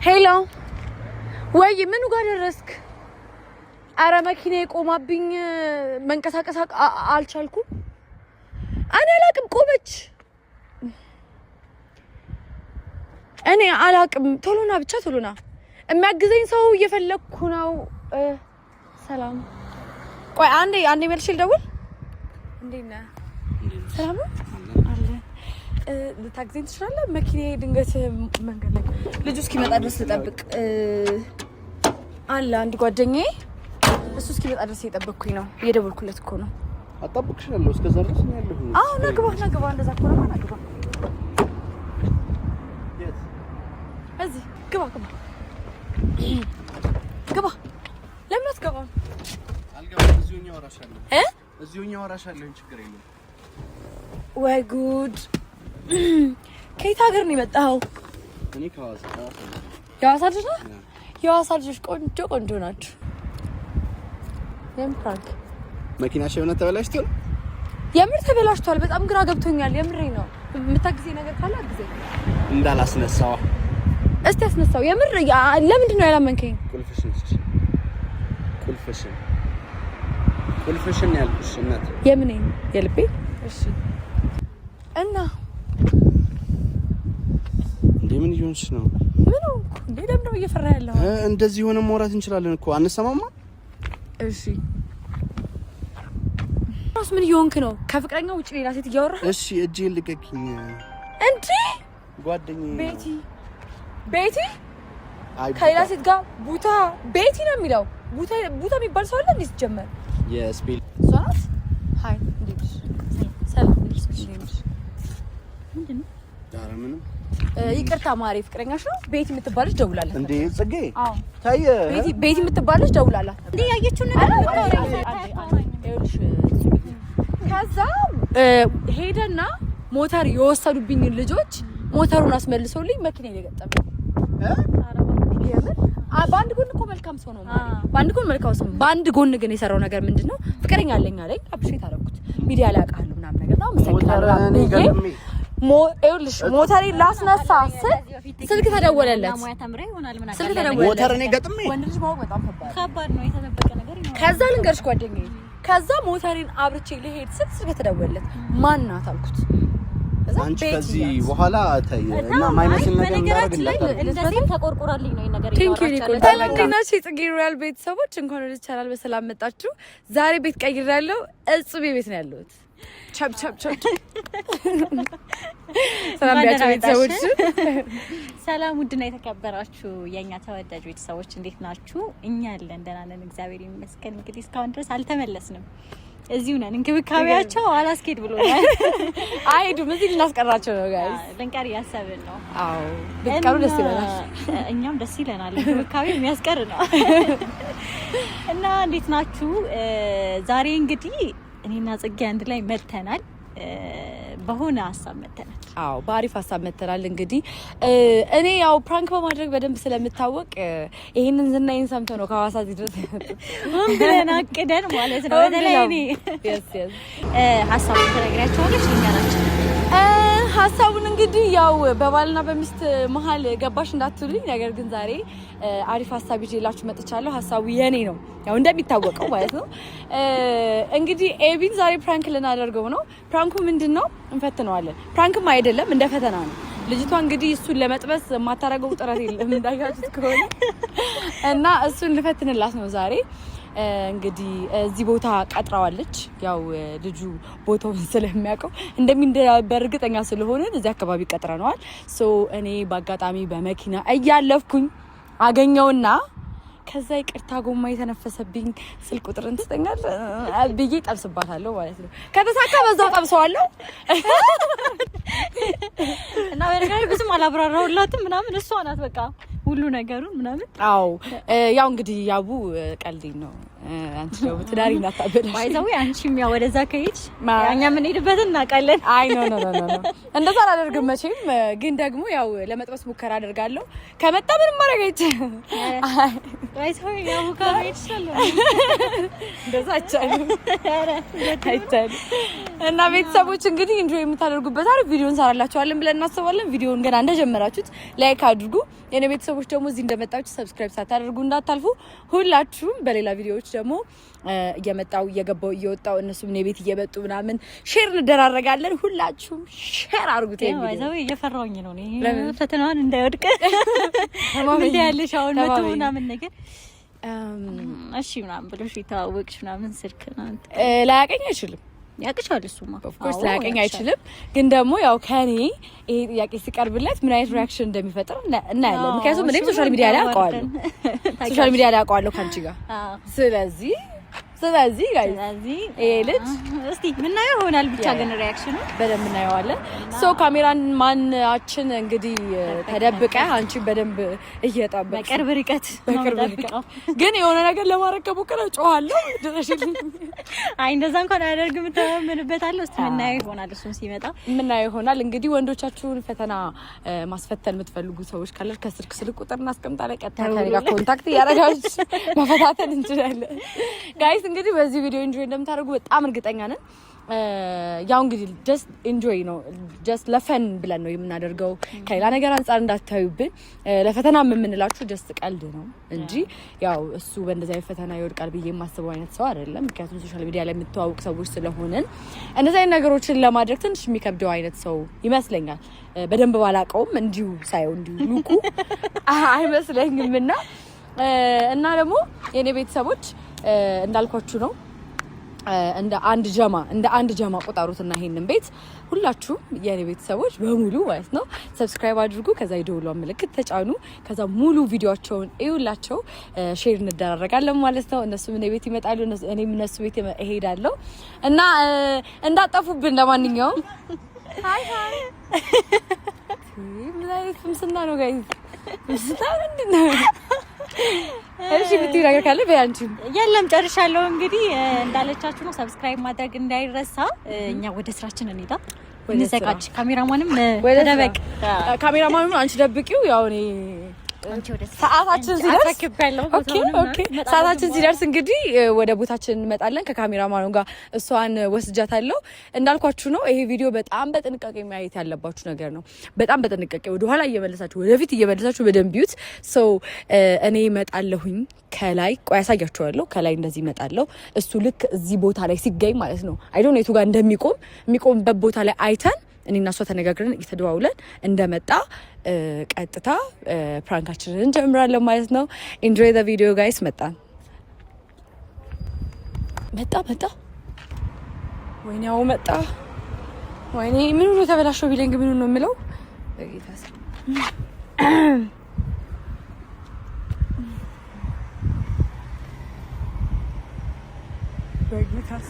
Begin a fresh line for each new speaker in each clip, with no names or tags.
ሄሎ ወይ ምን ጋር ደረስክ? አረ መኪናዬ ቆማብኝ መንቀሳቀስ አልቻልኩም። እኔ አላቅም ቆመች። እኔ አላቅም ቶሎና ብቻ ቶሎና የሚያግዘኝ ሰው እየፈለኩ ነው። ሰላም ቆይ አንዴ መልሽ ልደውል። እንዴት ነህ? ሰላም ነው አለ። ልታግዘኝ ትችላለህ? መኪናዬ ድንገት መንገድ ላይ ልጁ እስኪመጣ ድረስ ልጠብቅ አለ አንድ ጓደኛዬ። እሱ እስኪመጣ ድረስ እየጠበቅኩኝ ነው። እየደወልኩለት እኮ ነው።
አጣብቅሻለሁ እስከዛ ድረስ ነው ያለሁ።
አዎ ነግባ እንደዛ እኮ ነው። ነግባ እዚህ ግባ ለምን አትገባም?
አልገባም። እዚሁኛ ወራሻለሁ ችግር የለም።
ወይ ጉድ! ከየት ሀገር ነው የመጣኸው?
እኔ ከሐዋሳ።
የሐዋሳ ልጅ ነህ? የሐዋሳ ልጆች ቆንጆ ናቸው። የምራክ
መኪናሽ የሆነ ተበላሽቶ ነው?
የምር ተበላሽቷል። በጣም ግራ ገብቶኛል። የምሬ ነው። የምታግዘኝ ነገር ካለ አግዘኝ።
እንዳላስነሳው
እስቲ አስነሳው። የምር ለምንድን ነው ያላመንከኝ?
ቁልፍሽን ያልኩሽ እናት።
የምኔን? የልቤ? እሺ። እና
ምን ይሆንሽ ነው?
ለምን ነው እየፈራ ያለው?
እንደዚህ ሆነ ማውራት እንችላለን እኮ አንሰማማ?
እሺ። ምን እየሆንክ ነው? ከፍቅረኛ ውጪ ሌላ ሴት እያወራህ?
እሺ እጄን ልቀቂኝ።
እንዴ
ጓደኛዬ
ቤቲ ከሌላ ሴት ጋር ቡታ ቤቲ ነው የሚለው። ቡታ የሚባል ሰው አለ እንዴ ሲጀመር?
የስፔል
ሷት ሃይ እንዴት ሰላም ነሽ? ምንድን ነው?
ዳራ ምንም
ይቅርታ ማሪ ፍቅረኛሽ ነው ቤቲ የምትባልሽ ደውላለች እንዴ?
ጽጌ አዎ ታየ
ቤቲ የምትባልሽ ደውላለች እንዴ? ያየችው ነገር ከዛ ሄደና ሞተር የወሰዱብኝ ልጆች ሞተሩን አስመልሰውልኝ መኪና እየገጠመ በአንድ ጎን እኮ መልካም ሰው ነው ማለት በአንድ ጎን መልካም ሰው በአንድ ጎን ግን የሰራው ነገር ምንድነው? ፍቅረኛ አለኝ አለኝ አብሽት አደረኩት ሚዲያ ላይ አውቃለሁ ምናምን ነገር ነው መሰከራለሁ። ሞተሬ ላስነሳ ስልክ ተደወለለት።
ሞተር እኔ ገጥሜ
ወንድ ልጅ ማወቅ በጣም ከባድ ነው። የተደበቀ ነገር ይኖር። ከዛ ልንገርሽ ጓደኛዬ ከዛ ሞተሬን አብርቼ ልሄድ ስልክ ተደወለለት። ማን ናት አልኩት።
አንቺ ከዚህ በኋላ ታየና ማይመስል ነገር እንዳደረግልኝ
እንደዚህ ተቆርቆራልኝ ነው ነገር ይኖራል። ታላላቅናሽ የጽጌ ሮያል ቤተሰቦች እንኳን ወደ ቻናል በሰላም መጣችሁ። ዛሬ ቤት ቀይሬያለሁ። እጽቤ ቤት ነው ያለሁት። ቻፕ ሰላም ያቸው ቤተሰቦች።
ሰላም ውድና የተከበራችሁ የኛ ተወዳጅ ቤተሰቦች እንዴት ናችሁ? እኛ አለን ደህና ነን እግዚአብሔር ይመስገን። እንግዲህ እስካሁን ድረስ አልተመለስንም። እዚሁ ነን። እንክብካቤያቸው አላስኬድ ብሎናል።
አይሄዱም። እዚህ ልናስቀራቸው ነው ጋይስ።
ልንቀር ያሰብን ነው።
አዎ ብትቀሩ ደስ ይለናል።
እኛም ደስ ይለናል። እንክብካቤ የሚያስቀር ነው። እና እንዴት ናችሁ? ዛሬ እንግዲህ እኔና ጽጌ አንድ ላይ መተናል። በሆነ ሀሳብ መተናል።
አዎ በአሪፍ ሀሳብ መተናል። እንግዲህ እኔ ያው ፕራንክ በማድረግ በደንብ ስለምታወቅ ይሄንን ዝናዬን ሰምተው ነው ከሐዋሳ ድረስ
ብለን አቅደን ማለት ነው። በተለይ እኔ ሀሳቡን ተነግሪያቸዋለሽ ልንገራቸው።
ሀሳቡን እንግዲህ ያው በባልና በሚስት መሀል ገባሽ እንዳትሉኝ፣ ነገር ግን ዛሬ አሪፍ ሀሳብ ይዤላችሁ መጥቻለሁ። ሀሳቡ የኔ ነው ያው እንደሚታወቀው ማለት ነው። እንግዲህ ኤቢን ዛሬ ፕራንክ ልናደርገው ነው። ፕራንኩ ምንድነው? እንፈትነዋለን። ፕራንክም አይደለም እንደ ፈተና ነው። ልጅቷ እንግዲህ እሱን ለመጥበስ የማታረገው ጥረት የለም እንዳያችሁት ከሆነ እና እሱን ልፈትንላት ነው ዛሬ። እንግዲህ እዚህ ቦታ ቀጥራዋለች። ያው ልጁ ቦታውን ስለሚያውቀው እንደሚንደበር እርግጠኛ ስለሆነ እዚህ አካባቢ ቀጥረናል። ሶ እኔ በአጋጣሚ በመኪና እያለፍኩኝ አገኘውና ከዛ ይቅርታ ጎማ የተነፈሰብኝ ስልክ ቁጥርን ትሰጠኛለህ ብዬ ጠብስባታለሁ ማለት ነው። ከተሳካ በዛው ጠብሰዋለሁ
እና በነገራችን ብዙም አላብራራሁላትም ምናምን እሷ ናት በቃ ሁሉ ነገሩን ምናምን።
አዎ ያው እንግዲህ ያቡ ቀልዴን ነው። አንቺ ነው ትዳሪ እናታበላሽ
ባይዛው አንቺም ያው ወደዛ ከሄድሽ ያኛ ምን ሄድበትን እናውቃለን።
አይ ኖ እንደዛ አላደርግም መቼም። ግን ደግሞ ያው ለመጥበስ ሙከራ አደርጋለሁ። ከመጣ ምንም ማድረግ አይቻልም።
አይተው ያው ካሜት ሰለም
እንደዛ አይቻልም እና ቤተሰቦች እንግዲህ ኢንጆይ የምታደርጉበት አይደል ቪዲዮ እንሰራላችኋለን ብለን እናስባለን። ቪዲዮውን ገና እንደጀመራችሁት ላይክ አድርጉ። የኔ ቤተሰቦች ደግሞ እዚህ እንደመጣችሁ ሰብስክራይብ ሳታደርጉ እንዳታልፉ። ሁላችሁም በሌላ ቪዲዮዎች ደግሞ እየመጣው እየገባው እየወጣው እነሱም እኔ ቤት እየመጡ ምናምን ሼር እንደራረጋለን። ሁላችሁም ሼር አድርጉት።
ይሄ እየፈራውኝ ነው እኔ ፈተናውን እንዳይወድቅ ምን ያለሽ አሁን መቶ ምናምን ነገር እሺ ምናምን ብለሽ ይታወቅሽ ምናምን ስልክ
ላያቀኝ አይችልም።
ያቅሻል እሱማ
ኦፍ ኮርስ ላያቀኝ አይችልም። ግን ደግሞ ያው ከኔ ይሄ ጥያቄ ሲቀርብለት ምን አይነት ሪአክሽን እንደሚፈጥር እናያለን። ምክንያቱም እኔም ሶሻል ሚዲያ ላይ አውቀዋለሁ ካንቺ ጋር ስለዚህ ጋይስ ይሄ ልጅ
እስቲ ምናየው ይሆናል ብቻ ግን ሪአክሽኑ
በደንብ እናየዋለን። ሶ ካሜራን ማናችን እንግዲህ ተደብቀ አንቺ በደንብ እየጣበቅሽ በቅርብ ርቀት ግን የሆነ ነገር ለማድረግ ከሞከረ ጮሃለሁ ድረሽልኝ።
አይ እንደዛ እንኳን አያደርግም ተመንበታለሁ። እስቲ ምናየው ይሆናል እሱም ሲመጣ
ምናየው ይሆናል። እንግዲህ ወንዶቻችሁን ፈተና ማስፈተን የምትፈልጉ ሰዎች ካላችሁ ከስልክ ቁጥር እናስቀምጣለን። ቀጥታ ከኔ ጋር ኮንታክት ያደርጋችሁ መፈታተን እንችላለን ጋይስ። እንግዲህ በዚህ ቪዲዮ ኢንጆይ እንደምታደርጉ በጣም እርግጠኛ ነን። ያው እንግዲህ ጀስት ኢንጆይ ነው ጀስት ለፈን ብለን ነው የምናደርገው። ከሌላ ነገር አንፃር እንዳታዩብን። ለፈተና የምንላችሁ ጀስት ቀልድ ነው እንጂ ያው እሱ በእንደዚህ አይነት ፈተና ይወድቃል ብዬ የማስበው አይነት ሰው አይደለም። ምክንያቱም ሶሻል ሚዲያ ላይ የምትዋወቅ ሰዎች ስለሆነን እንደዚህ አይነት ነገሮችን ለማድረግ ትንሽ የሚከብደው አይነት ሰው ይመስለኛል። በደንብ ባላቀውም እንዲሁ ሳየው እንዲሁ ሉቁ አይመስለኝም እና ደግሞ የኔ ቤተሰቦች እንዳልኳችሁ ነው እንደ አንድ ጀማ ቁጠሩትና ይሄንን ቤት ሁላችሁም የኔ ቤተሰቦች በሙሉ ማለት ነው ሰብስክራይብ አድርጉ። ከዛ የደወሉ ምልክት ተጫኑ። ከዛ ሙሉ ቪዲዮአቸውን እዩላቸው። ሼር እንደራረጋለን ማለት ነው። እነሱም እኔ ቤት ይመጣሉ፣ እኔም እነሱ ቤት እሄዳለሁ እና እንዳጠፉብን። ለማንኛውም ሃይ ምን አይነት ፍምስና ነው ጋይስ? ፍምስና ምንድን ነው? እሺ ብትይ ነገር ካለ በያንቺ
የለም ጨርሻለሁ። እንግዲህ እንዳለቻችሁ ነው ሰብስክራይብ ማድረግ እንዳይረሳ። እኛ ወደ ስራችን እንሄዳ እንዘጋጅ። ካሜራማንም ተደበቅ፣
ካሜራማኑን አንቺ ደብቂው። ያው እኔ ሰዓታችን ሲደርስ እንግዲህ ወደ ቦታችን እንመጣለን። ከካሜራማኑ ጋር እሷን ወስጃታለሁ። እንዳልኳችሁ ነው ይሄ ቪዲዮ በጣም በጥንቃቄ ማየት ያለባችሁ ነገር ነው። በጣም በጥንቃቄ ወደ ኋላ እየመለሳችሁ ወደፊት እየመለሳችሁ በደንብ ይዩት። ሰው እኔ እመጣለሁኝ ከላይ ቆይ ያሳያችኋለሁ። ከላይ እንደዚህ እመጣለሁ። እሱ ልክ እዚህ ቦታ ላይ ሲገኝ ማለት ነው አይ ዶንት ኖ የቱ ጋር የሚቆምበት ቦታ ላይ አይተን እኔና እሷ ተነጋግረን እየተደዋውለን እንደመጣ ቀጥታ ፕራንካችንን እንጀምራለን ማለት ነው። ኢንጆይ ዘ ቪዲዮ ጋይስ። መጣ ወይኔው መጣ። ወይኔ ምን ነው ተበላሽው ቢለኝ ምን ነው የምለው በጌታስ በጌታስ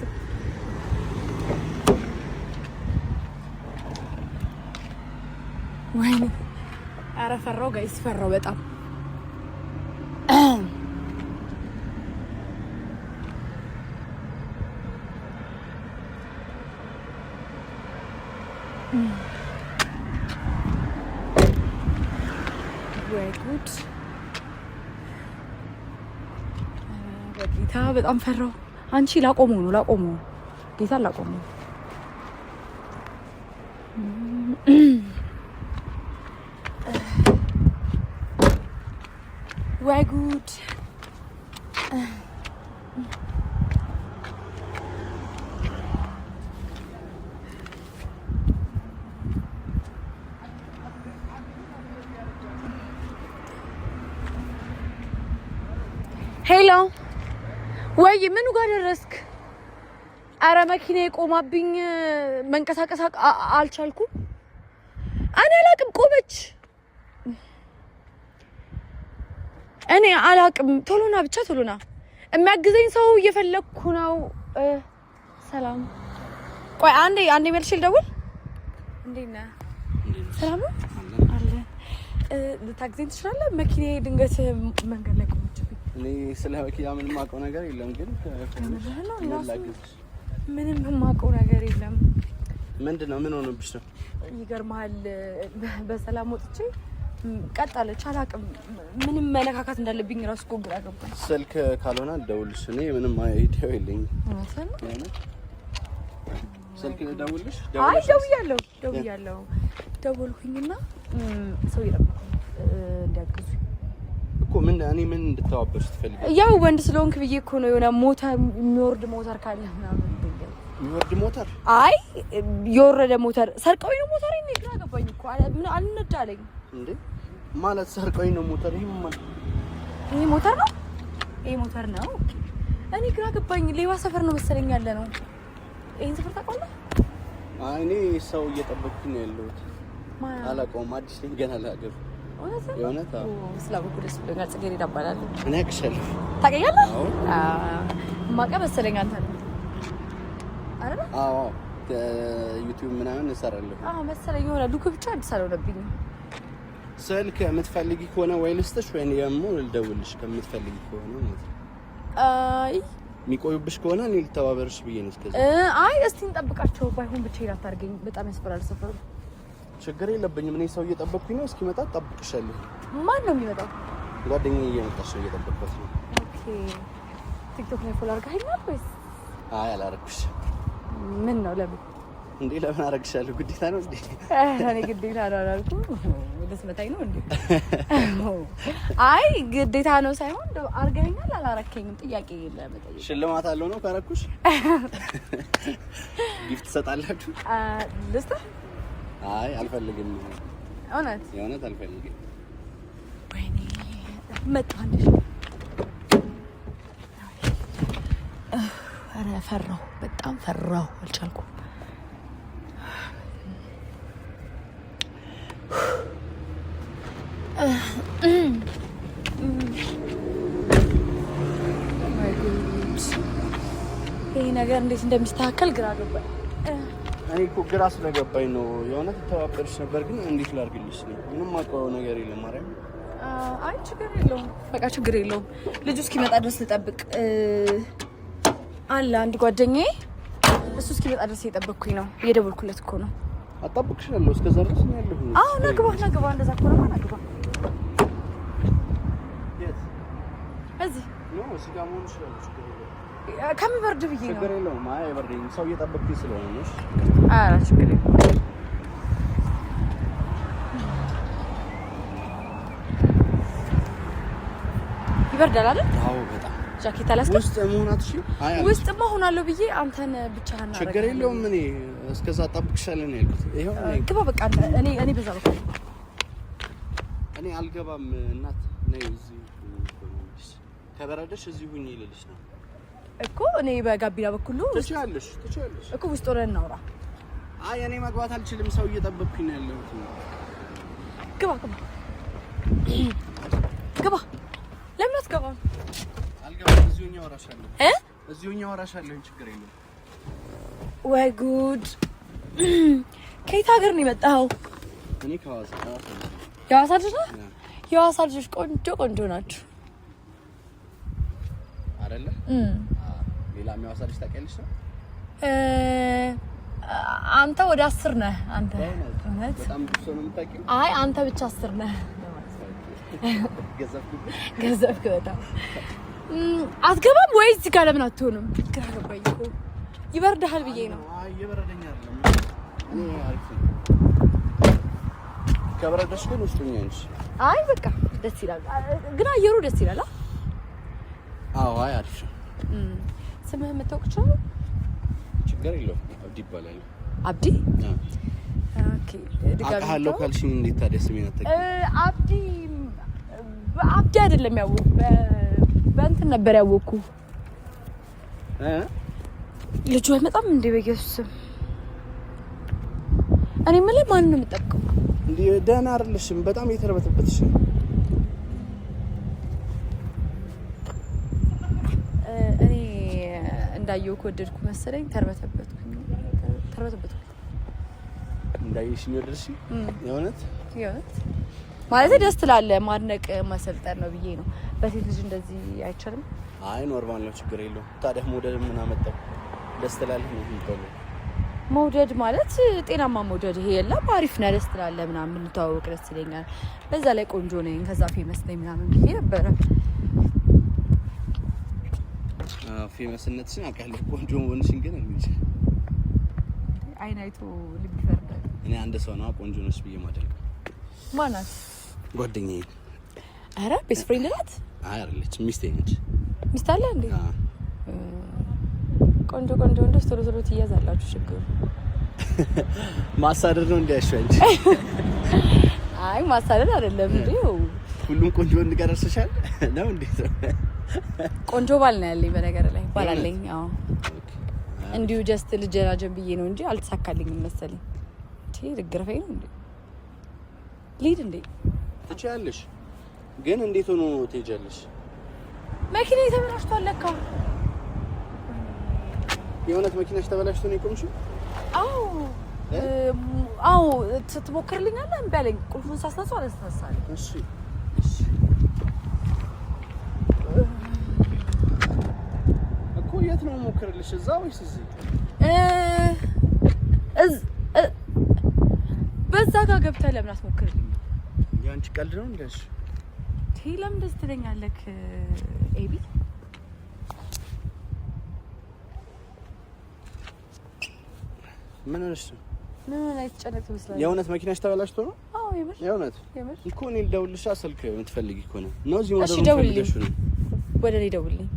ወይኔ ኧረ ፈራው ጋይስ፣ ፈራው በጣም ወይ ጉድ! በጌታ በጣም ፈራው። አንቺ ላቆመው ጌታ ላቆመው ወይ ጉድ! ሄሎ ወይ ምኑ ጋር ደረስክ? አረ መኪናዬ ቆማብኝ፣ መንቀሳቀስ አልቻልኩም። እኔ አላቅም፣ ቆመች። እኔ አላቅም። ቶሎና ብቻ ቶሎና። የሚያግዘኝ ሰው እየፈለኩ ነው። ሰላም፣ ቆይ አንዴ መልሼ ልደውል። እንዴት ነህ? ሰላም ነው አለ። ልታግዘኝ ትችላለህ? መኪናዬ ድንገት መንገድ ላይ ቆመችብኝ።
እኔ ስለ መኪና ምንም የማውቀው ነገር የለም፣ ግን
ምንም የማውቀው ነገር የለም።
ምንድነው? ምን ሆነብሽ ነው?
ይገርምሃል፣ በሰላም ወጥቼ ቀጣለች አላውቅም ምንም መነካካት እንዳለብኝ ራስ ጎግራ ገባኝ
ስልክ ካልሆነ አልደውልሽ እኔ ምንም አይዲያው የለኝም ስልክ ደውልሽ
አይ ደውያለሁ ደውልኩኝና ሰው ይረብኩ እንዲያግዙ
እኮ ምን እንድታዋበርሽ ትፈልጊ
ያው ወንድ ስለሆንክ ብዬ እኮ ነው የሆነ ሞተር የሚወርድ ሞተር ካለ ምናምን
የሚወርድ ሞተር
አይ የወረደ ሞተር ሰርቀውኝ ነው ሞተር ግራ ገባኝ እኮ ምን አልነዳለኝ እንዴ
ማለት ሰርቀውኝ ነው ሞተር
ይሄ ሞተር ነው እኔ ግራ ገባኝ ሌባ ሰፈር ነው መሰለኝ ያለ ነው ይሄን ሰፈር ታውቃለህ
አይ እኔ ሰው እየጠበቅኩኝ ነው ያለሁት አላውቀውም አዲስ ነኝ ገና ላገር የሆነታ
ስላበኩ ደስ ብሎኛል ጽጌረዳ እባላለሁ
እኔ አክሽን
ታውቀኛለህ ማቀ መሰለኝ አንተ አይደል
አዎ ዩቲዩብ ምናምን እሰራለሁ
መሰለኝ የሆነ ዱክ ብቻ አዲስ አልሆነብኝ
ስልክ የምትፈልጊ ከሆነ ወይ ልስጥሽ ወይ ደግሞ ልደውልሽ ከምትፈልጊ ከሆነ ማለት አይ የሚቆዩብሽ ከሆነ እኔ ልተባበርሽ ብዬ ነው እስከዛ
አይ እስቲ እንጠብቃቸው ባይሆን ብቻዬን አታርገኝ በጣም ያስፈራል ሰፈሩ
ችግር የለብኝም እኔ ሰው እየጠበቅኩኝ ነው እስኪመጣ እጠብቅሻለሁ
ማን ነው የሚመጣው
ጓደኛዬ እየመጣች ነው እየጠበቅኩት ነው
ኦኬ ቲክቶክ ላይ ፎሎ አድርገኸኛል ወይስ
አይ አላረኩሽ
ምን ነው ለምን
እንዴ ለምን አረግሻለሁ ግዴታ ነው እንዴ
እኔ ግዴታ ነው አላልኩም ደስ መታኝ ነው እንዴ አይ ግዴታ ነው ሳይሆን አርገኸኛል አላረከኝም ጥያቄ ለመጠየቅ
ሽልማት አለው ነው ካረኩሽ ጊፍት ሰጣላችሁ
ደስታ
አይ አልፈልግም
እውነት
አልፈልግም
ወይኔ መጣልሽ አረ ፈራሁ በጣም ፈራሁ አልቻልኩም ይሄ ነገር እንዴት እንደሚስተካከል ግራ ገባኝ
እኔ እኮ ግራ ስለገባኝ ነው የሆነ ተባበርሽ ነበር ግን እንዴት ላድርግልሽ ነው ምንም አውቀው ነገር የለም ማርያም
አይ ችግር የለውም በቃ ችግር የለውም ልጁ እስኪመጣ ድረስ ልጠብቅ አለ አንድ ጓደኛዬ እሱ እስኪመጣ ድረስ እየጠበቅኩኝ ነው እየደወልኩለት እኮ ነው
አጣብቅሻለሁ እስከዛ ድረስ ነው ያለሁ
አዎ ነግባ እንደዛ እኮ ነው ነግባ እዚህ
ነው ሲጋሙ ነው
ከሚበርድ ብዬ ነው
ችግር የለውም አይ በርደኝ ሰው እየጠበቅኩኝ ስለሆነ ነው
አራ ችግር የለውም ይበርዳል አይደል
አዎ በጣም
ጃኬት አላስከ
ውስጥ መሆናትሽ አይ
ውስጥ መሆናለሁ ብዬ አንተን ብቻህን አረጋለሁ
ችግር የለውም እኔ እስከዛ አጣብቅሻለሁ ነው ያልኩት ይሄው
ግባ በቃ እኔ በዛ በቃ
እኔ አልገባም እናት ነይ እዚህ ከበረደሽ እዚህ ሁኚ ይልልሽ ነው
እኮ እኔ በጋቢና በኩል ነው
ትችያለሽ
እኮ ውስጥ ወረን እናውራ
አይ እኔ መግባት አልችልም ሰው እየጠበቅኩኝ ነው ያለሁት
ግባ ለምን አትገባም
አልገባም እዚሁኛው አወራሻለሁ ችግር የለውም
ወይ ጉድ ከየት ሀገር ነው የመጣኸው
እኔ ከሐዋሳ
የሐዋሳ ልጅ ነህ የሐዋሳ ልጆች ቆንጆ ናቸው
አይደለ ሌላ የሐዋሳ ልጅ ታውቂያለሽ ነው
አንተ ወደ 10 ነህ አንተ እውነት
በጣም ብዙ ነው የምታውቂው
አይ አንተ ብቻ 10 ነህ ገዘፍክ በጣም አትገባም ወይ እዚህ ጋር ለምን አትሆንም ግራ ገባኝ እኮ ይበርዳል ብዬ ነው
አይ ይበርደኛ አይደለም እኔ አሪፍ ከበረደሽ ግን ውስጥኛ እንጂ
አይ በቃ ደስ ይላል ግን አየሩ ደስ ይላል
አዎ አይ አሪፍ
ስምህ የምታውቅቸው
ችግር የለውም አብዲ ይባላል
አብዲ ኦኬ
አቃሃለሁ ካልሽኝ እንዴት ታዲያ ስሜን አታውቂ
አብዲ አይደለም ያወኩ በእንትን ነበር ያወኩ ልጁ አይመጣም እንዴ በኢየሱስ እኔ ምን ላይ ማን ነው የምጠብቀው
እንዴ ደህና አይደለሽም በጣም እየተረበተበትሽ
እኔ እንዳየው ወደድኩ መሰለኝ ተርበተበትኩ
እንዳይሽኝ ወደድሽ የእውነት
ማለት ደስ ትላለህ ማድነቅ ማሰልጠን ነው ብዬ ነው በሴት ልጅ እንደዚህ አይቻልም
አይ ኖርማል ነው ችግር የለውም ታዲያ ሞዴል ምን አመጣው ደስ ትላለህ ነው የሚባለው
መውደድ ማለት ጤናማ መውደድ ይሄ የለም። አሪፍ ነህ ደስ ትላለህ ምናምን እንተዋወቅ ደስ ይለኛል። በዛ ላይ ቆንጆ ነኝ ከዛ ፌመስ ነኝ ምናምን ብዬ ነበረ።
ፌመስነትሽን አውቃለሁ። ቆንጆ መሆንሽን ግን እንጂ
አይን አይቶ ልብ ይፈርዳል።
እኔ አንድ ሰው ነው ቆንጆ ነሽ ብዬ ማደርግ
ማናት?
ጓደኛዬ።
ኧረ ቤስት ፍሬንድ ናት?
አይ አይደለች፣ ሚስቴ ነች።
ሚስት አለ እንዴ? ቆንጆ እንደስ ቶሎ ትያዛላችሁ። ችግሩ
ማሳደድ ነው እንዲያሻው እንጂ
አይ ማሳደድ አይደለም እንዴ።
ሁሉም ቆንጆ እንድቀርሰሻል ነው እንዴ?
ቆንጆ ባል ነው ያለኝ በነገር ላይ ባል አለኝ። አዎ እንዲሁ ጀስት ልጀናጀን ብዬ ነው እንጂ አልተሳካልኝም መሰለኝ። ልግረፈኝ ነው እንዴ? ልሂድ እንዴ?
ትችያለሽ ግን እንዴት ሆኖ ትሄጃለሽ?
መኪና ተበላሽቷል ለካ።
የእውነት መኪናሽ ተበላሽቶ ነው የቆምሽው?
አዎ ትሞክርልኛለህ? እምቢ አለኝ። ቁልፉን ሳስነሳው አላስነሳልኝ።
እሺ እኮ የት ነው ሞክርልሽ? እዛ ወይስ እዚህ?
በዛ ጋር ገብተህ ለምን አትሞክርልኝ?
ያንቺ ቀልድ ነው እንደሽ?
ለምን ደስ ትለኛለህ ኤቢ?
ምን ሆነሽ ነው?
ምን አይተጨነቅ ትመስላለህ?
የእውነት መኪናሽ ተበላሽቶ ነው?
አዎ የምር
የእውነት እኮ እኔ ልደውልልሽ ስልክ የምትፈልጊ ከሆነ ነው እዚህ
ወደ እኔ ደውልልኝ። ወደ እኔ ደውልልኝ።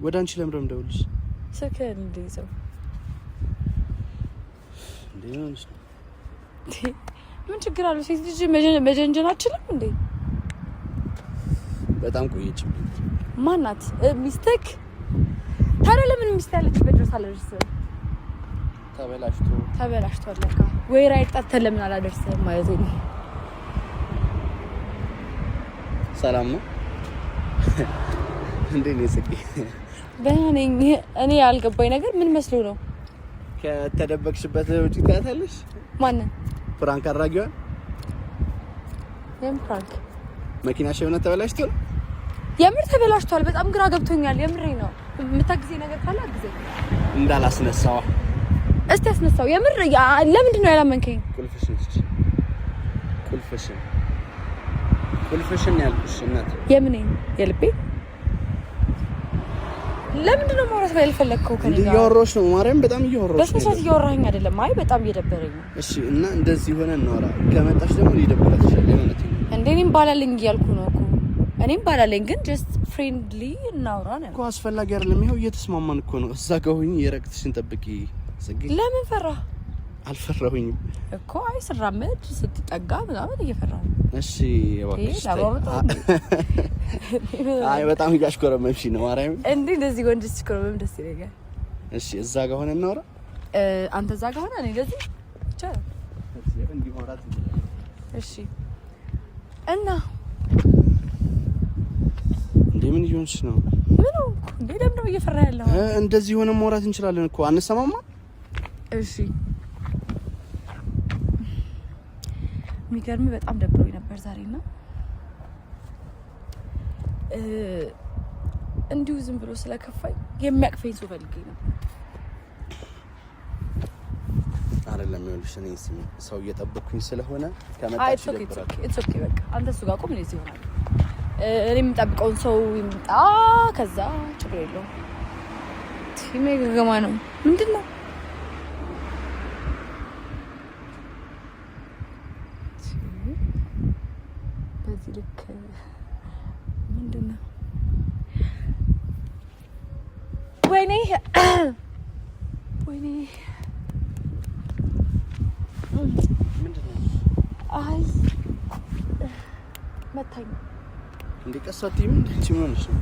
ወደ አንቺ ለምን ደውልልሽ?
ስልክ እንዲይዘው
እንዴ ነው?
ምን ችግር አለው? ሴት ልጅ መጀንጀን አችልም እንዴ?
በጣም ቆየች።
ማናት ሚስትክ? ታዲያ ለምን ሚስት ያለችበት ድረስ አላደርስም? ተበላሽቷል ለካ። ወይ ራይት ጠርተን ለምን አላደርስም ማለት ነው?
ሰላም ነው እንዴ? ነው ጽጌ
በእኔ እኔ ያልገባኝ ነገር ምን መስሎ ነው?
ከተደበቅሽበት ውጪ ታያታለሽ።
ማን
ፍራንክ አድራጊዋ?
ፍራንክ
መኪናሽ የሆነ ተበላሽቶ?
የምር ተበላሽቷል። በጣም ግራ ገብቶኛል። የምሬ ነው። የምታግዘኝ ነገር ካለ አግዘኝ።
እንዳላስነሳው
እስቲ አስነሳው። የምር ለምንድን ነው ያላመንከኝ?
ቁልፍሽን ያልኩሽ እናት።
የምኔን? የልቤ? ለምንድን ነው ማውራት ያልፈለግከው ከኔ ጋር?
እያወራሁሽ ነው ማርያም፣ በጣም እያወራሁሽ ነው።
በስንት እያወራኸኝ አይደለም? አይ በጣም እየደበረኝ ነው።
እሺ እና እንደዚህ ሆነ እናወራ። ከመጣሽ ደግሞ ሊደብራት ይችላል። የእውነት ነው
እንዴ? እኔም ባላለኝ እያልኩ ነው እኮ። እኔም ባላለኝ ግን ጀስት ፍሬንድሊ እናውራ ነው እኮ።
አስፈላጊ አይደለም። ይኸው እየተስማማን እኮ ነው። እዛ ጋር ሆኜ የረቅትሽን ጠብቂ ጽጌ።
ለምን ፈራ?
አልፈራሁኝም
እኮ። አይ ስራመድ ስትጠጋ ምናምን እየፈራሁ ነው።
እሺ እባክሽ። አይ በጣም እያሽኮረመምሽ ነው ማርያም። እንዴ
እንደዚህ ወንድ ሲኮረመም ደስ ይለኛል።
እሺ እዛ ጋር ሆነ እናውራ።
አንተ እዛ ጋር ሆነ እኔ እንደዚህ ብቻ
እንዲህ ማውራት።
እሺ እና
እንዴ ምን ይሆንሽ ነው?
ምን ነው እንዴ? ለምን ነው እየፈራ ያለው?
እንደዚህ ሆነ ማውራት እንችላለን እኮ። አንሰማማ?
እሺ የሚገርም በጣም ደብሮኝ ነበር ዛሬና እንዲሁ ዝም ብሎ ስለከፋኝ የሚያቅፈኝ ሰው ፈልጌ ነበር።
አይደለም ይኸውልሽ፣ እኔ ሰው እየጠበቅኩኝ ስለሆነ ከመጣች ይደብራል።
ኢትስ ኦኬ በቃ አንተ እሱ ጋር ቆም፣ እኔ እዚህ ሆናለሁ። እኔ የምጠብቀውን ሰው ይምጣ፣ ከዛ ችግር የለውም። ቲሜ ገገማ ነው ምንድን ነው? በዚህ ልክ ምንድን ነው? ወይኔ ወይኔ
ምንድነው?
አይ መታኝ
እንዴ ቀሳቲም እንዴ ሆነሽ ነው?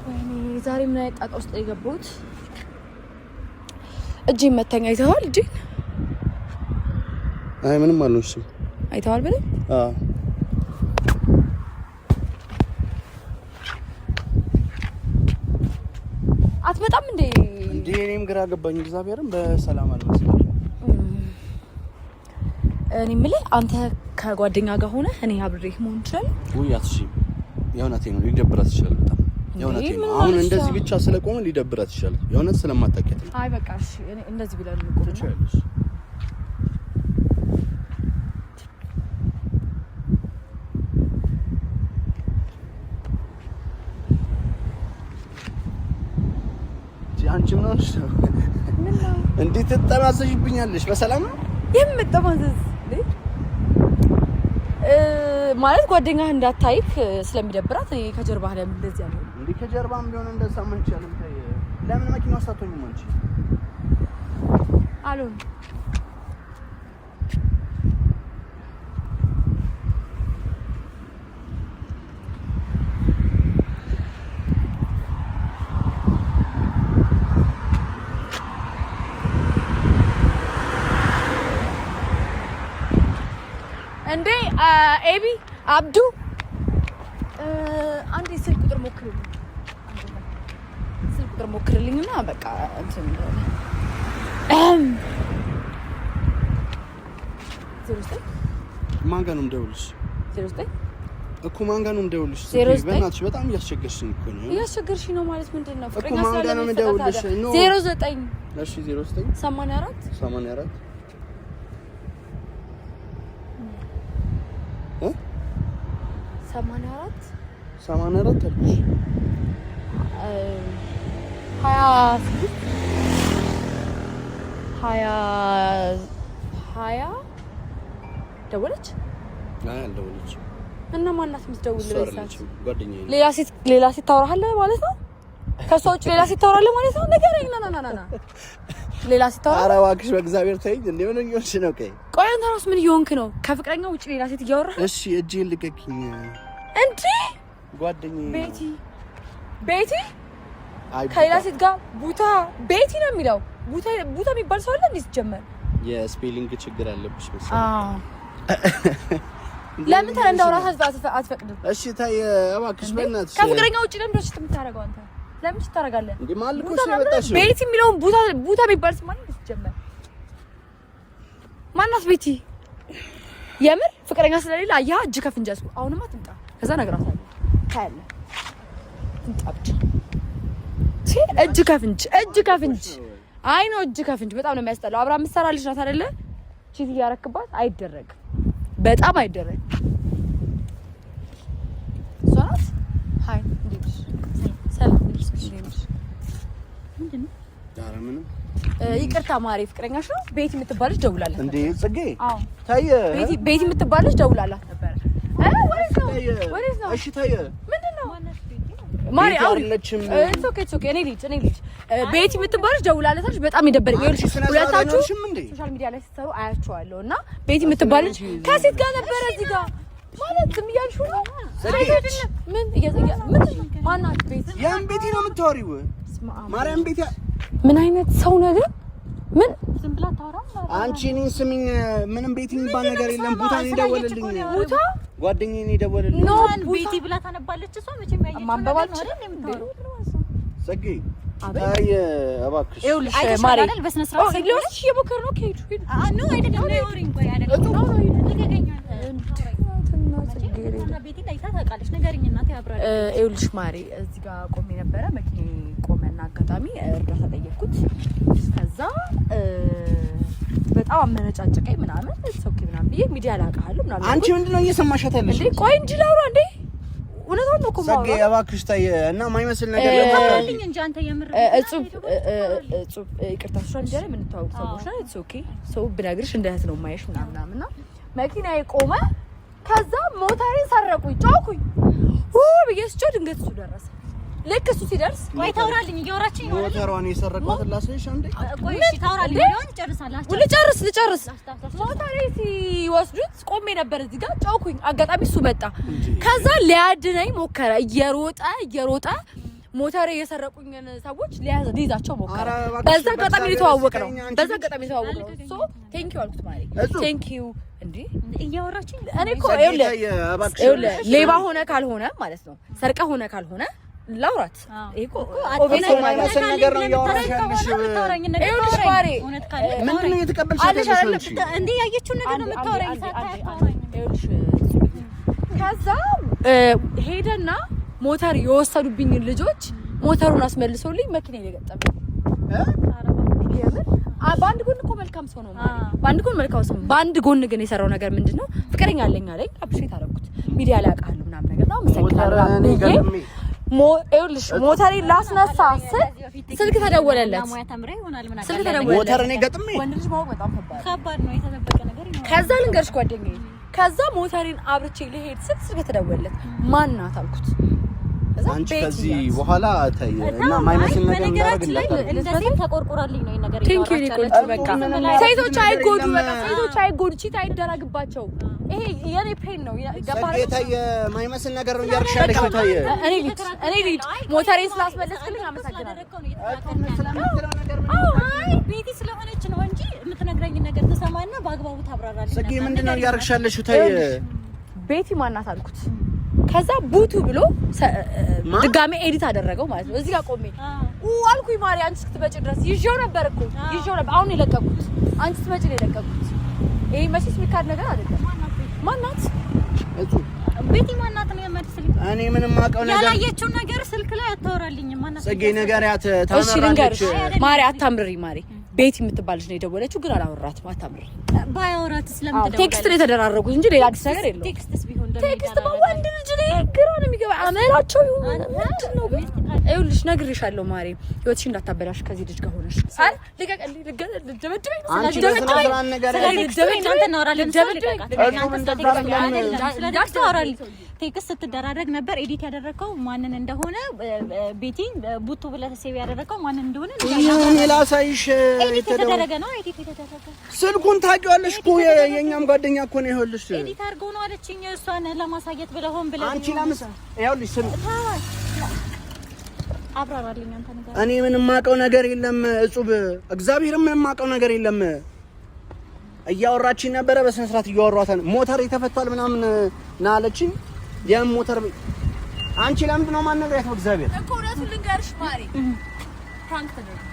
ወይኔ ዛሬ ምን አይነት ጣጣ ውስጥ የገባሁት? እጄን መታኝ። አይተኸዋል? እጄን?
አይ ምንም አልሆንሽም።
አይተኸዋል በለኝ።
አዎ
አትመጣም እንዴ?
እንዴ እኔም ግራ ገባኝ። እግዚአብሔርን በሰላም አልመሰለኝ።
እኔ የምልህ አንተ ከጓደኛ ጋር ሆነ እኔ አብሬህ መሆን ይችላል?
ወይ አትሺ የእውነቴን ነው። ሊደብራት ይችላል በጣም የሆነቴን አሁን እንደዚህ ብቻ ስለቆመ ሊደብራት ይችላል የሆነት ስለማታውቂያት
አይ በቃ እሺ እኔ እንደዚህ ብለን እንቆም
ትችላለሽ አንቺ ምን ሆነሽ ነው እንዴት ተጠማዘሽብኛለሽ በሰላም ነው
የምትጠማዘዝ ማለት ጓደኛህ እንዳታይክ ስለሚደብራት እኔ ከጀርባህ ላይ እንደዚህ ያለው
እንዴ ከጀርባም ቢሆን እንደሰማን ይችላል ለምን መኪና ወጣቶኝ አንቺ
አሉን እንዴ ኤቢ አብዱ አንዴ ስልክ ቁጥር ሞክርልኝና በቃ እንትን
ማን ጋር ነው የምደውልሽ
09
እኮ ማን ጋር ነው የምደውልሽ በእናትሽ በጣም እያስቸገርሽኝ እኮ ነው
እያስቸገርሽኝ ነው ማለት ምንድነው
ፍቅረኛ ስላለ ነው የምደውልሽ
09
እሺ 09 84 84 አልኩሽ
20 ደወለች
አይ አልደወለች
እና ማናት የምትደውልልኝ
ጓደኛዬ
ሌላ ሴት ታወራለህ ማለት ነው ከሷ ውጭ ሌላ ሴት ታወራለህ ማለት ነው ንገረኝ ና ሌላ ሴት ታወራ
ኧረ እባክሽ በእግዚአብሔር ተይኝ እንዴ ምን እየሆንሽ ነው
ቆይ አንተ ራስህ ምን እየሆንክ ነው ከፍቅረኛ ውጭ ሌላ ሴት እያወራህ
እሺ እጄን ልቀቂኝ
እንዴ
ጓደኛዬ
ቤቲ ከሌላ ሴት ጋር ቡታ ቤቲ ነው የሚለው ቡታ የሚባል ሰው አለ እንዴ ሲጀመር
የስፔሊንግ ችግር አለብሽ መሰለኝ
ለምን ታዲያ እንዳወራ አትፈቅድም
እሺ ታይ እባክሽ በእናትሽ
ከፍቅረኛ ውጭ ለምን ደስ የምታረጋው አንተ ለምን ትታረጋለህ
እንዴ ማልኩሽ የመጣሽ
ቤቲ የሚለው ቡታ የሚባል ሰው ማለት ሲጀመር ማናት ቤቲ የምር ፍቅረኛ ስለሌለ አያ እጅ ከፍንጃስ አሁንማ ትምጣ ከዛ ነግራታለሁ ታያለህ ትምጣ ብቻ እጅ ከፍንጅ አይ ነው እጅ ከፍንጅ በጣም ነው የሚያስጠላው አብራ ምሰራልሽ ናት አይደለ ቺት ያረክባት አይደረግም በጣም አይደረግም ሷት ሃይ እንዴት ሰላም እንዴት ምንድነው
ዳራ ምንም
ይቅርታ ማሪ ፍቅረኛሽ ነው ቤቲ የምትባልሽ ደውላለች
እንዴ ጽጌ ታየ
ቤቲ የምትባልሽ ደውላላት ነበር ወዴት ነው እሺ
ታየ
ምንድነው ማሪ አውሪለችም ኦኬ እኔ ልጅ ቤቲ የምትባልሽ ደውላለች በጣም ይደበረኝ ይኸውልሽ ሁለታችሁ ሶሻል ሚዲያ ላይ ስትሰሩ አያቸዋለሁ እና ቤቲ የምትባልሽ ከሴት ጋር ነበረ እዚህ ጋር ማለት ዝም እያልሽው ነው ምን ማናት ቤቲ
ያን ቤቲ ነው የምታወሪው ማርያም ቤቲ
ምን አይነት ሰው ነገር ምን
ዝም ብላ ታወራ
አንቺ እኔን ስሚኝ ምንም ቤቲ የሚባል ነገር የለም ቡታ ነው የደወለልኝ
ቡታ
ጓደኛዬ ነው የደወለልኝ
ኖ ቤቲ ብላ ታነባለች እሷ መቼም ያየችው
ማንበባች
አይደል የምታወራው
ጽጌ አይ እባክሽ
ይኸውልሽ ማሪ በስነ ስርዓት ሲሎሽ የቦከር ነው ከሄዱ
ኖ አይደለም ነው ወሪን ቆይ አይደለም ነው ቤቲ ላይ ታውቃለች ነገርኝ እናቴ አብራለች
ይኸውልሽ ማሪ እዚህ ጋር ቆሜ ነበረ መኪናዬ ቆመና አጋጣሚ እርዳታ ጠየቅኩት ከዛ በጣም አመነጫጨቀኝ ምናምን ኦኬ ምናምን ብዬ ሚዲያ ላቃለሁ ምናምን
አንቺ ምንድነው እየሰማሻት ያለሽ
እንዴ ቆይ እንጂ ላውራ እንዴ እውነታውን ነው እኮ ማውራ
ጽጌ እባክሽ ታይ እና ማይመስል ነገር
ለታውልኝ እንጂ አንተ የምር
እጹብ ይቅርታ ሶሻል ሚዲያ ላይ የምንተዋወቅ ሰዎች ነን ኢትስ ኦኬ ሰው ብነግርሽ እንደ እህት ነው የማይሽ ምናምንና መኪናዬ ቆመ ከዛ ሞተሬን ሰረቁኝ ጮኩኝ ብዬ ስጮህ ድንገት እሱ ደረሰ ልክ እሱ ሲደርስ
ወይ ታውራልኝ እያወራችኝ ነው
ሞተሯን የሰረቋት ላስሽ አንዴ
ቆይ እሺ ታውራልኝ ቢሆን ጨርሳላችሁ
ልጨርስ ሞተሬ ሲወስዱት ቆሜ ነበር እዚህ ጋር ጮኩኝ አጋጣሚ እሱ መጣ ከዛ ሊያድነኝ ሞከረ እየሮጠ ሞተሬ የሰረቁኝን ሰዎች ሊይዛቸው ሞከረ በዛ አጋጣሚ ሊተዋወቅ ነው ሶ ቴንክ ዩ አልኩት ማለት ቴንክ ዩ እንዴ
እያወራችኝ
እኔ እኮ ይኸውልህ ሌባ ሆነ ካልሆነ ማለት ነው ሰርቀ ሆነ ካልሆነ ላውራት እኮ
ኦቪስ ማለት ነገር ነው ያወራሽ
ይኸውልሽ ማሪ
ምንድን ነው የተቀበልሽ ያለሽ
እንዴ ያየችው ነገር ነው የምታወራኝ
ይኸውልሽ ከዛ ሄደና ሞተር የወሰዱብኝ ልጆች ሞተሩን አስመልሰውልኝ መኪና ይገጠመኝ በአንድ ጎን እኮ መልካም ሰው ነው ማለት በአንድ ጎን መልካም ሰው በአንድ ጎን ግን የሰራው ነገር ምንድነው ፍቅረኛ አለኝ አለኝ አፕሪሼት አደረኩት ሚዲያ ላይ አውቃለሁ ምናምን ነገር ነው መሰከራለሁ ሞተሬን ላስነሳ ስልክ ተደወለለት
ሞተር እኔ ገጥሜ
ወንድ ልጅ ማወቅ በጣም
ከባድ ነው የተደበቀ ነገር ይኖራል
ከዛ ልንገርሽ ጓደኛዬ ከዛ ሞተሬን አብርቼ ልሄድ ስልክ ተደወለለት ማን ናት አልኩት
አንቺ ከዚህ በኋላ ታይና ማይመስል ነገር እንዳደረግልኝ
እንደዚህ ተቆርቆራልኝ ነው ነገር
ቴንክ ዩ ኒኮል በቃ ሴቶች አይጎዱ በቃ ሴቶች አይጎዱ ቺት አይደረግባቸው ይሄ የኔ ፔን ነው ገባህ
ሰጌታዬ ማይመስል ነገር ነው ያርሻለሽ ታየ
እኔ ልጅ ሞተሬን ስላስመለስክልኝ አመሰግናለሁ
ቤቲ ስለሆነች ነው እንጂ የምትነግረኝ ነገር ተሰማና በአግባቡ ታብራራለች
ሰጌ ምንድነው ያርሻለሽ ታየ
ቤቲ ማናት አልኩት ከዛ ቡቱ ብሎ ድጋሜ ኤዲት አደረገው ማለት ነው እዚህ ጋር ቆሜ አልኩኝ ማሪ አንቺ ስትመጪ ድረስ ይዤው ነበር አሁን የለቀቁት አንቺ ስትመጪ ነው የለቀቁት ይሄ መቼስ የሚካድ ነገር አይደለም ማናት
እሱ
ቤቲ ማናት ነው የመድስልኝ
እኔ ምንም ማቀው ነገር
ያላየችው ነገር ስልክ ላይ አታወራልኝ ማናት
ሰጌ ነገር ያተ ታመራለች
ማሪ አታምሪ ማሪ ቤቲ የምትባል ልጅ ነው የደወለችው ግን አላወራትም አታምሪ
ባያወራት ስለምትደውል
ቴክስት ነው የተደራረጉት እንጂ ሌላ አዲስ ነገር የለውም
ቴክስትስ ቢሆን
ቴክስት ወንድ ልጅ ነው ግራ ነው የሚገባ አመላቸው ይሁን ምንድነው ይኸውልሽ ነግሬሻለሁ ማሪ ህይወትሽ እንዳታበላሽ ከዚህ ልጅ ጋር ሆነሽ አይ ልቀቀልኝ ልደበድበኝ
ቴክስት ስትደራረግ ነበር ኤዲት ያደረከው ማንን እንደሆነ ቤቲ ቡቱ ብለህ ሴቭ ያደረከው ማንን እንደሆነ
እኔ ላሳይሽ
ኤዲት የተደረገ ነው ኤዲት የተደረገ
ስልኩን ታውቂዋለሽ እኮ የኛም ጓደኛ እኮ ነው ይኸውልሽ
ኤዲት አድርገው ነው አለችኝ እሷን ለማሳየት ብለህ ሆን ብለህ
አንቺ ለምሳ ይኸውልሽ
አብራራልኝ አንተ ነገር
እኔ ምንም ማቀው ነገር የለም እጹብ እግዚአብሔርም ምንም ማቀው ነገር የለም እያወራችኝ ነበረ በስነ ስርዓት እያወራታን ሞተር የተፈቷል ምናምን ናለችኝ ያን ሞተር አንቺ ለምንድን ነው ማን ነግራት በእግዚአብሔር
እኮ እውነቱን ልንገርሽ ማሪ ፍራንክ ተደረገ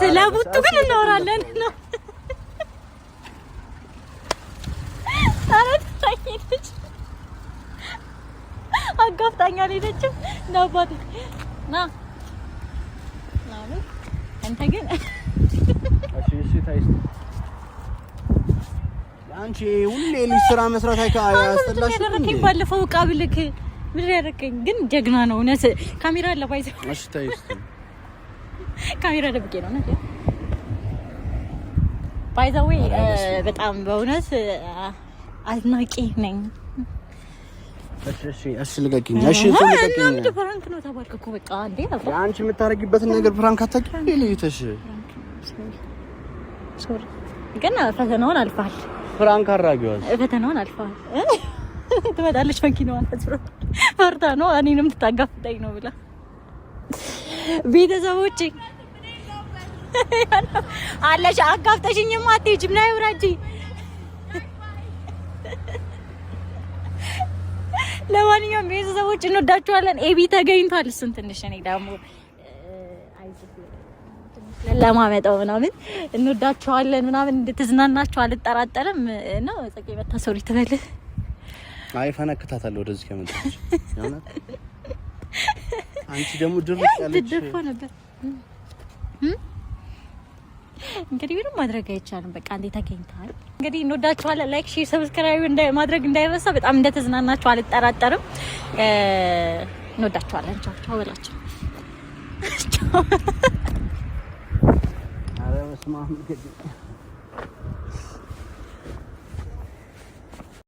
ስለቡቱ ግን እናወራለን ነው አረት ታይነች አጋፍታኛ ልጅም ነበር ና አንተ ግን
እሺ ታይስ አንቺ ሁሌ ልጅ ስራ መስራት አያስጠላሽ
እንዴ ባለፈው ቃብልክ ምን ያደረከኝ ግን ጀግና ነው እውነት ካሜራ አለ ባይዘ
እሺ ታይስ
ካሜራ ደብቄ ነው ነህ ባይዘ ወይ በጣም በእውነት አድናቂ ነኝ
እሺ ልቀቂኝ እሺ ልቀቂኝ
አንተ ፍራንክ ነው ተባልክ እኮ በቃ እንዴ
አንቺ የምታረጊበትን ነገር ፍራንክ አታውቂም እንዴ ልይተሽ
ሶሪ ግን ፈተናውን አልፋል
ፍራንክ አራጊዋል
ፈተናውን አልፋል ትመጣለች መኪናዋን ፈርታ ነው እኔንም ትታጋፍጠኝ ነው ብላ ቤተሰቦቼ አለሽ አጋፍጠሽኝማ አትሄጂም ናይ ውራጂ ለማንኛውም ቤተሰቦች እንወዳችኋለን ኤቢ ተገኝቷል እሱን ትንሽ እኔ ደግሞ ለማመጣው ምናምን እንወዳችኋለን ምናምን እንድትዝናናችሁ አልጠራጠርም ነው ጽጌ መታሰሪ ትበል
አይ ፈነክታታለሁ ወደዚህ ከመጣች ያውና አንቺ ደግሞ ድርቅ ያለች
ድርፎ ነበር እንግዲህ ምንም ማድረግ አይቻልም በቃ እንዴ ተገኝቷል እንግዲህ እንወዳችኋለን ላይክ ሼር ሰብስክራይብ ማድረግ እንዳይረሳ በጣም እንደተዝናናችሁ አልጠራጠርም እንወዳችኋለን ቻው ቻው በላችሁ ቻው
አረ መስማም